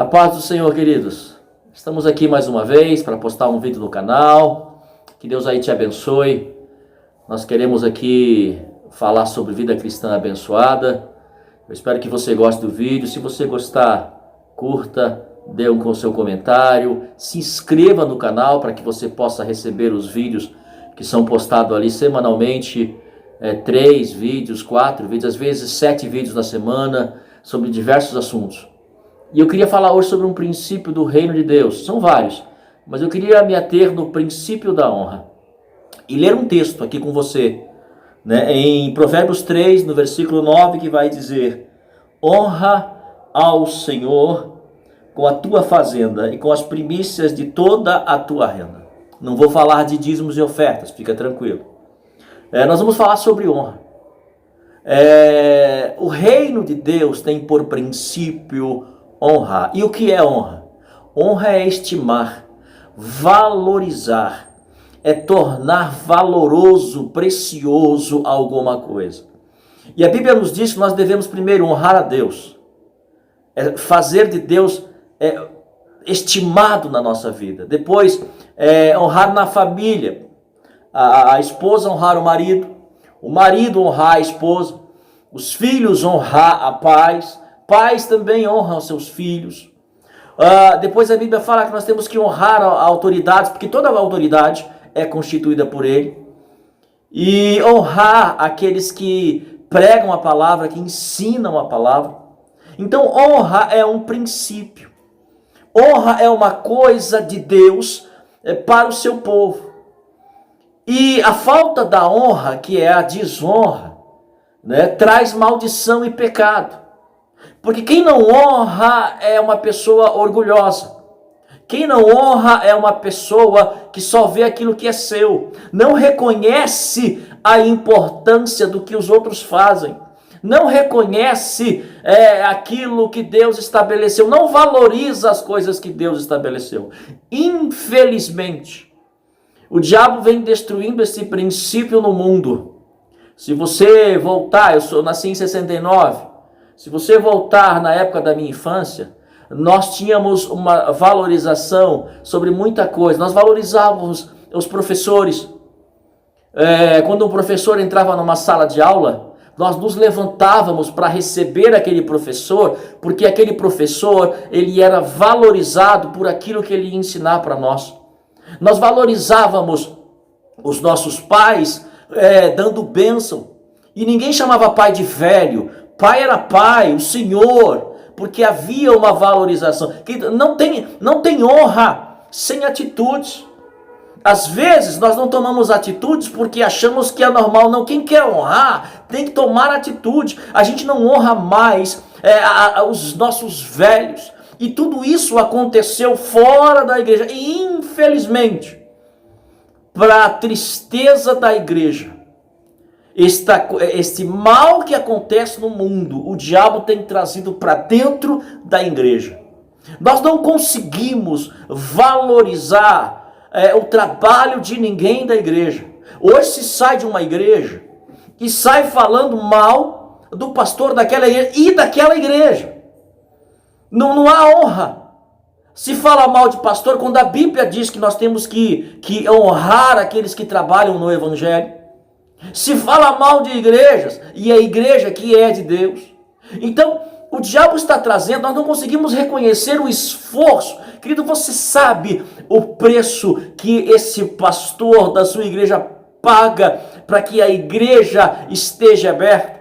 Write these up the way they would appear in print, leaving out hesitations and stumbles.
A paz do Senhor, queridos. Estamos aqui mais uma vez para postar um vídeo no canal. Que Deus aí te abençoe. Nós queremos aqui falar sobre vida cristã abençoada. Eu espero que você goste do vídeo. Se você gostar, curta, dê um seu comentário. Se inscreva no canal para que você possa receber os vídeos que são postados ali semanalmente. 3 vídeos, 4 vídeos, às vezes 7 vídeos na semana sobre diversos assuntos. E eu queria falar hoje sobre um princípio do reino de Deus. São vários, mas eu queria me ater no princípio da honra. E ler um texto aqui com você, em Provérbios 3, no versículo 9, que vai dizer: honra ao Senhor com a tua fazenda e com as primícias de toda a tua renda. Não vou falar de dízimos e ofertas, fica tranquilo. Nós vamos falar sobre honra. O reino de Deus tem por princípio honrar. E o que é honra? Honra é estimar, valorizar, é tornar valoroso, precioso alguma coisa. E a Bíblia nos diz que nós devemos primeiro honrar a Deus, fazer de Deus estimado na nossa vida. Depois, honrar na família, a esposa honrar o marido honrar a esposa, os filhos honrar a pais também honram os seus filhos. Depois a Bíblia fala que nós temos que honrar a autoridades, porque toda a autoridade é constituída por ele. E honrar aqueles que pregam a palavra, que ensinam a palavra. Então honra é um princípio. Honra é uma coisa de Deus para o seu povo. E a falta da honra, que é a desonra, traz maldição e pecado. Porque quem não honra é uma pessoa orgulhosa. Quem não honra é uma pessoa que só vê aquilo que é seu. Não reconhece a importância do que os outros fazem. Não reconhece aquilo que Deus estabeleceu. Não valoriza as coisas que Deus estabeleceu. Infelizmente, o diabo vem destruindo esse princípio no mundo. Se você voltar, eu nasci em 69. Se você voltar na época da minha infância, nós tínhamos uma valorização sobre muita coisa. Nós valorizávamos os professores. Quando um professor entrava numa sala de aula, nós nos levantávamos para receber aquele professor, porque aquele professor, ele era valorizado por aquilo que ele ia ensinar para nós. Nós valorizávamos os nossos pais, dando bênção. E ninguém chamava pai de velho. Pai era pai, o Senhor, porque havia uma valorização. Não tem honra sem atitudes. Às vezes nós não tomamos atitudes porque achamos que é normal. Não, quem quer honrar tem que tomar atitude. A gente não honra mais os nossos velhos. E tudo isso aconteceu fora da igreja. E infelizmente, para a tristeza da igreja, este mal que acontece no mundo, o diabo tem trazido para dentro da igreja. Nós não conseguimos valorizar o trabalho de ninguém da igreja. Hoje se sai de uma igreja e sai falando mal do pastor daquela igreja e daquela igreja. Não há honra. Se fala mal de pastor, quando a Bíblia diz que nós temos que honrar aqueles que trabalham no evangelho. Se fala mal de igrejas, e a igreja que é de Deus. Então, o diabo está trazendo, nós não conseguimos reconhecer o esforço. Querido, você sabe o preço que esse pastor da sua igreja paga para que a igreja esteja aberta?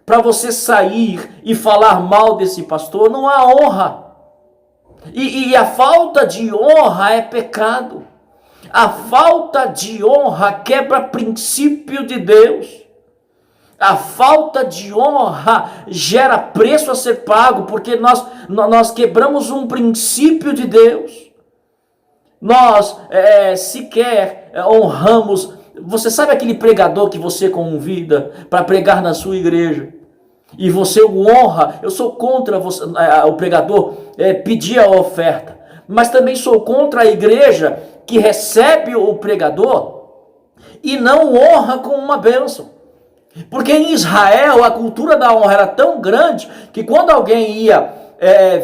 Para você sair e falar mal desse pastor, não há honra. E a falta de honra é pecado. A falta de honra quebra princípio de Deus. A falta de honra gera preço a ser pago, porque nós quebramos um princípio de Deus. Nós sequer honramos. Você sabe aquele pregador que você convida para pregar na sua igreja? E você o honra. Eu sou contra o pregador pedir a oferta. Mas também sou contra a igreja que recebe o pregador e não honra com uma bênção. Porque em Israel a cultura da honra era tão grande que quando alguém ia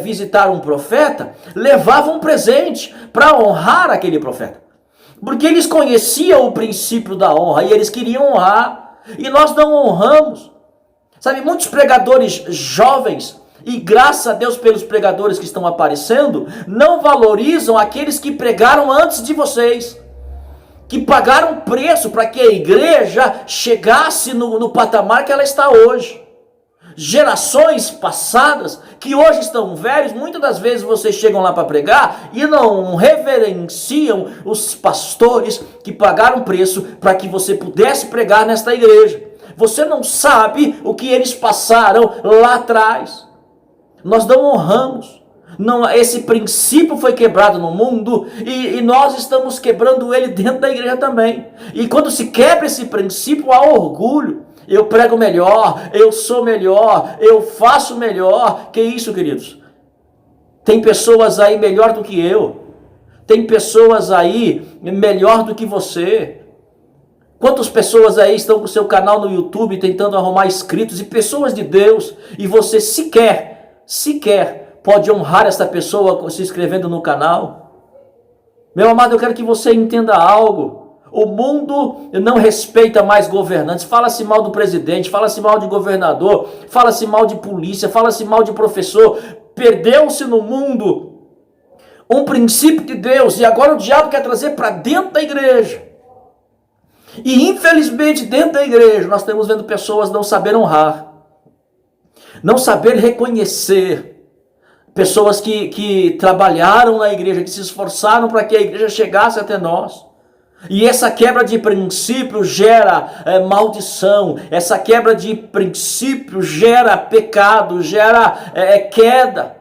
visitar um profeta, levavam um presente para honrar aquele profeta. Porque eles conheciam o princípio da honra e eles queriam honrar. E nós não honramos. Sabe, muitos pregadores jovens, e graças a Deus pelos pregadores que estão aparecendo, não valorizam aqueles que pregaram antes de vocês, que pagaram preço para que a igreja chegasse no patamar que ela está hoje. Gerações passadas, que hoje estão velhos, muitas das vezes vocês chegam lá para pregar e não reverenciam os pastores que pagaram preço para que você pudesse pregar nesta igreja. Você não sabe o que eles passaram lá atrás. Nós não honramos. Não, esse princípio foi quebrado no mundo e nós estamos quebrando ele dentro da igreja também. E quando se quebra esse princípio, há orgulho. Eu prego melhor, eu sou melhor, eu faço melhor. Que isso, queridos? Tem pessoas aí melhor do que eu. Tem pessoas aí melhor do que você. Quantas pessoas aí estão com o seu canal no YouTube tentando arrumar inscritos e pessoas de Deus, e você sequer pode honrar essa pessoa se inscrevendo no canal? Meu amado, eu quero que você entenda algo. O mundo não respeita mais governantes. Fala-se mal do presidente, fala-se mal de governador, fala-se mal de polícia, fala-se mal de professor. Perdeu-se no mundo um princípio de Deus e agora o diabo quer trazer para dentro da igreja. E infelizmente dentro da igreja nós estamos vendo pessoas não saber honrar, não saber reconhecer, pessoas que trabalharam na igreja, que se esforçaram para que a igreja chegasse até nós. E essa quebra de princípio gera maldição, essa quebra de princípio gera pecado, gera queda.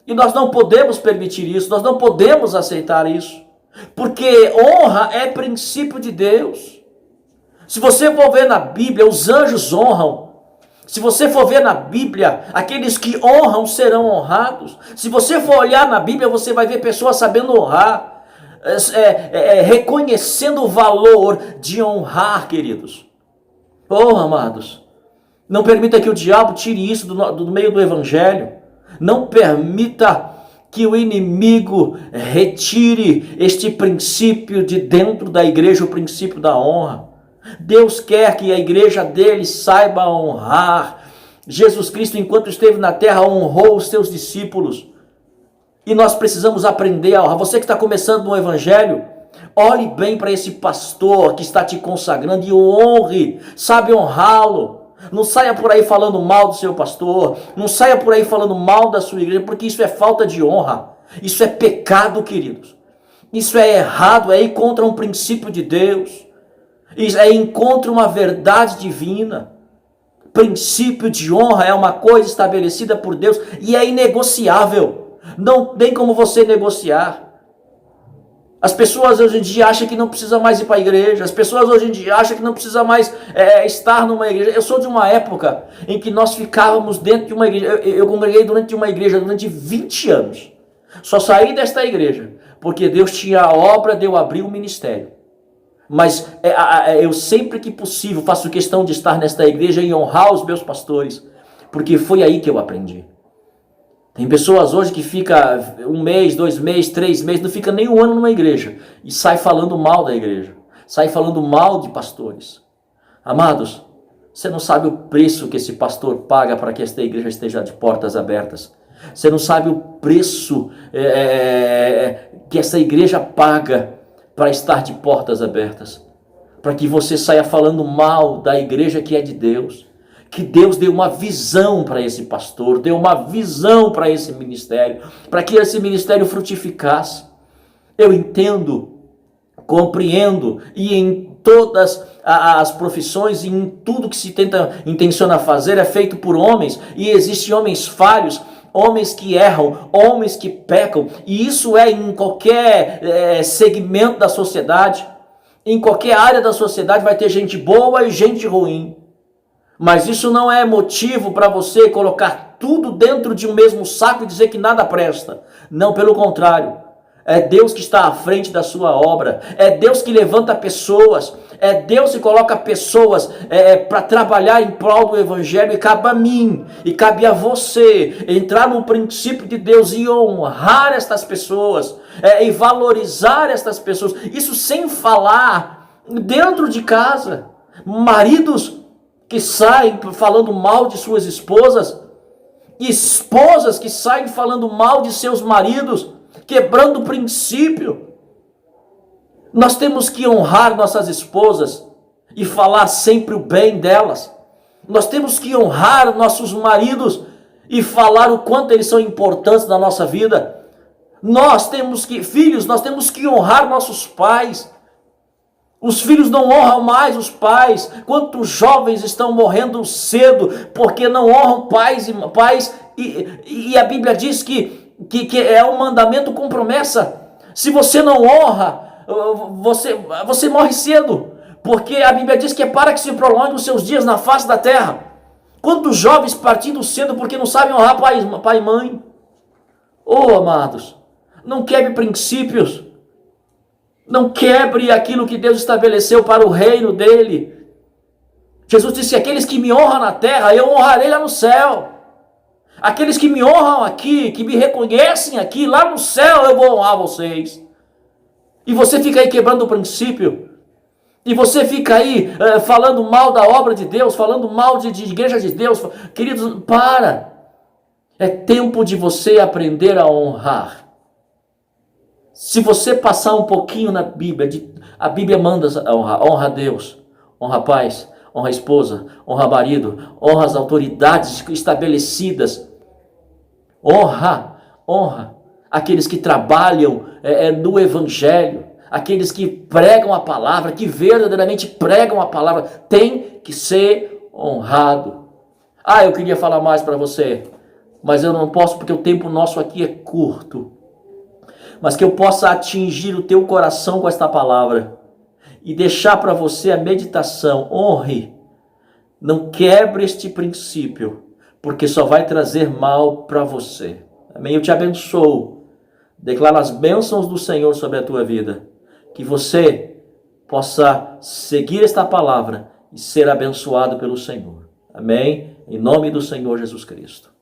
E nós não podemos permitir isso, nós não podemos aceitar isso, porque honra é princípio de Deus. Se você for ver na Bíblia, os anjos honram. Se você for ver na Bíblia, aqueles que honram serão honrados. Se você for olhar na Bíblia, você vai ver pessoas sabendo honrar, reconhecendo o valor de honrar, queridos. Oh, amados, não permita que o diabo tire isso do meio do evangelho. Não permita que o inimigo retire este princípio de dentro da igreja, o princípio da honra. Deus quer que a igreja dele saiba honrar. Jesus Cristo, enquanto esteve na terra, honrou os seus discípulos. E nós precisamos aprender a honrar. Você que está começando no evangelho, olhe bem para esse pastor que está te consagrando e o honre, sabe honrá-lo. Não saia por aí falando mal do seu pastor, não saia por aí falando mal da sua igreja, porque isso é falta de honra. Isso é pecado, queridos. Isso é errado, é ir contra um princípio de Deus. Isso é ir contra uma verdade divina. Princípio de honra é uma coisa estabelecida por Deus e é inegociável. Não tem como você negociar. As pessoas hoje em dia acham que não precisa mais ir para a igreja. As pessoas hoje em dia acham que não precisa mais estar numa igreja. Eu sou de uma época em que nós ficávamos dentro de uma igreja. Eu congreguei durante uma igreja durante 20 anos. Só saí desta igreja porque Deus tinha a obra de eu abrir o ministério. Mas eu sempre que possível faço questão de estar nesta igreja e honrar os meus pastores, porque foi aí que eu aprendi. Tem pessoas hoje que fica 1 mês, 2 meses, 3 meses, não fica nem um ano numa igreja e sai falando mal da igreja, sai falando mal de pastores. Amados, você não sabe o preço que esse pastor paga para que esta igreja esteja de portas abertas. Você não sabe o preço que essa igreja paga para estar de portas abertas, para que você saia falando mal da igreja que é de Deus, que Deus deu uma visão para esse pastor, deu uma visão para esse ministério, para que esse ministério frutificasse. Eu entendo, compreendo, e em todas as profissões e em tudo que se intenciona fazer é feito por homens, e existem homens falhos, homens que erram, homens que pecam, e isso é em qualquer segmento da sociedade, em qualquer área da sociedade vai ter gente boa e gente ruim, mas isso não é motivo para você colocar tudo dentro de um mesmo saco e dizer que nada presta. Não, pelo contrário, É Deus que está à frente da sua obra. É Deus que levanta pessoas. É Deus que coloca pessoas para trabalhar em prol do Evangelho. E cabe a mim, e cabe a você, entrar no princípio de Deus e honrar estas pessoas. E valorizar estas pessoas. Isso sem falar dentro de casa. Maridos que saem falando mal de suas esposas. Esposas que saem falando mal de seus maridos, quebrando o princípio. Nós temos que honrar nossas esposas e falar sempre o bem delas. Nós temos que honrar nossos maridos e falar o quanto eles são importantes na nossa vida. Nós temos que honrar nossos pais. Os filhos não honram mais os pais. Quantos jovens estão morrendo cedo porque não honram pais e a Bíblia diz que é um mandamento com promessa. Se você não honra, você morre cedo, porque a Bíblia diz que é para que se prolongue os seus dias na face da terra. Quantos jovens partindo cedo porque não sabem honrar pai e mãe? Oh, amados, não quebre princípios. Não quebre aquilo que Deus estabeleceu para o reino dele. Jesus disse: aqueles que me honram na terra, eu honrarei lá no céu. Aqueles que me honram aqui, que me reconhecem aqui, lá no céu eu vou honrar vocês. E você fica aí quebrando o princípio. E você fica aí falando mal da obra de Deus, falando mal de igreja de Deus. Queridos, para. É tempo de você aprender a honrar. Se você passar um pouquinho na Bíblia, a Bíblia manda honra a Deus, honra pais, honra a esposa, honra marido, honra as autoridades estabelecidas, honra aqueles que trabalham no Evangelho, aqueles que pregam a palavra, que verdadeiramente pregam a palavra, tem que ser honrado. Eu queria falar mais para você, mas eu não posso porque o tempo nosso aqui é curto. Mas que eu possa atingir o teu coração com esta palavra e deixar para você a meditação. Honre, não quebre este princípio, porque só vai trazer mal para você. Amém? Eu te abençoo. Declaro as bênçãos do Senhor sobre a tua vida. Que você possa seguir esta palavra e ser abençoado pelo Senhor. Amém? Em nome do Senhor Jesus Cristo.